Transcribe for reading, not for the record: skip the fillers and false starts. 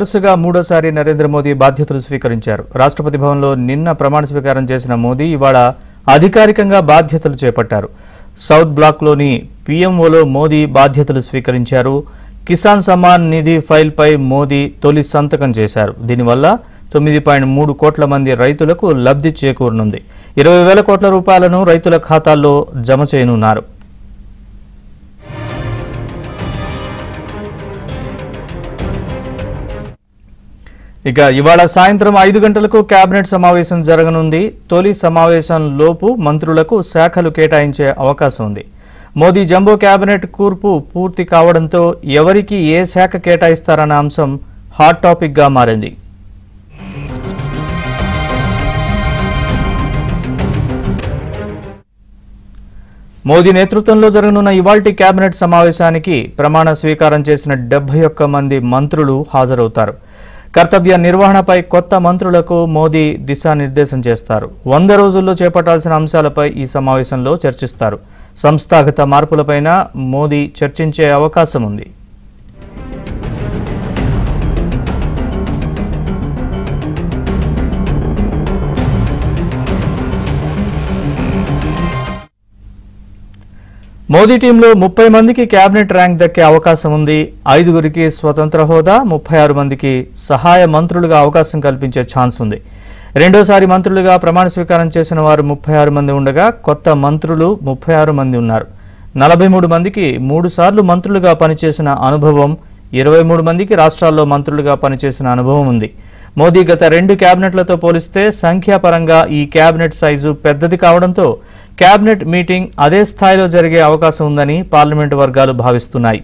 వరుసగా మూడోసారి నరేంద్ర మోదీ బాధ్యతలు స్వీకరించారు. రాష్ట్రపతి భవన్లో నిన్న ప్రమాణ స్వీకారం చేసిన మోదీ ఇవాళ అధికారికంగా బాధ్యతలు చేపట్టారు. సౌత్ బ్లాక్లోని పీఎంఓలో మోదీ బాధ్యతలు స్వీకరించారు. కిసాన్ సమ్మాన్ నిధి ఫైల్పై మోదీ తొలి సంతకం చేశారు. దీనివల్ల 9.3 కోట్ల మంది రైతులకు లబ్ధి చేకూరనుంది. 20,000 కోట్ల రూపాయలను రైతుల ఖాతాల్లో జమ చేయనున్నారు. ఇక ఇవాళ సాయంత్రం 5 గంటలకు కేబినెట్ సమావేశం జరగనుంది. తొలి సమావేశం లోపు మంత్రులకు శాఖలు కేటాయించే అవకాశం ఉంది. మోదీ జంబో కేబినెట్ కూర్పు పూర్తి కావడంతో ఎవరికి ఏ శాఖ కేటాయిస్తారన్న అంశం హాట్ టాపిక్ గా మారింది. మోదీ నేతృత్వంలో జరగనున్న ఇవాల్టి కేబినెట్ సమావేశానికి ప్రమాణ స్వీకారం చేసిన 71 మంది మంత్రులు హాజరవుతారు. కర్తవ్య నిర్వహణపై కొత్త మంత్రులకు మోదీ దిశానిర్దేశం చేస్తారు. 100 రోజుల్లో చేపట్టాల్సిన అంశాలపై ఈ సమావేశంలో చర్చిస్తారు. సంస్థాగత మార్పులపైన మోదీ చర్చించే అవకాశం ఉంది. మోదీ టీంలో 30 మందికి కేబినెట్ ర్యాంక్ దక్కే అవకాశం ఉంది. 5గురికి స్వతంత్ర హోదా, 36 మందికి సహాయ మంత్రులుగా అవకాశం కల్పించే ఛాన్స్ ఉంది. రెండోసారి మంత్రులుగా ప్రమాణ స్వీకారం చేసిన వారు 36 మంది ఉండగా కొత్త మంత్రులు 36 మంది ఉన్నారు. 43 మందికి 3 సార్లు మంత్రులుగా పనిచేసిన అనుభవం, 23 మందికి రాష్ట్రాల్లో మంత్రులుగా పనిచేసిన అనుభవం ఉంది. మోదీ గత 2 కేబినెట్లతో పోలిస్తే సంఖ్యాపరంగా ఈ కేబినెట్ సైజు పెద్దది కావడంతో కేబినెట్ మీటింగ్ అదే స్థాయిలో జరిగే అవకాశం ఉందని పార్లమెంటు వర్గాలు భావిస్తున్నాయి.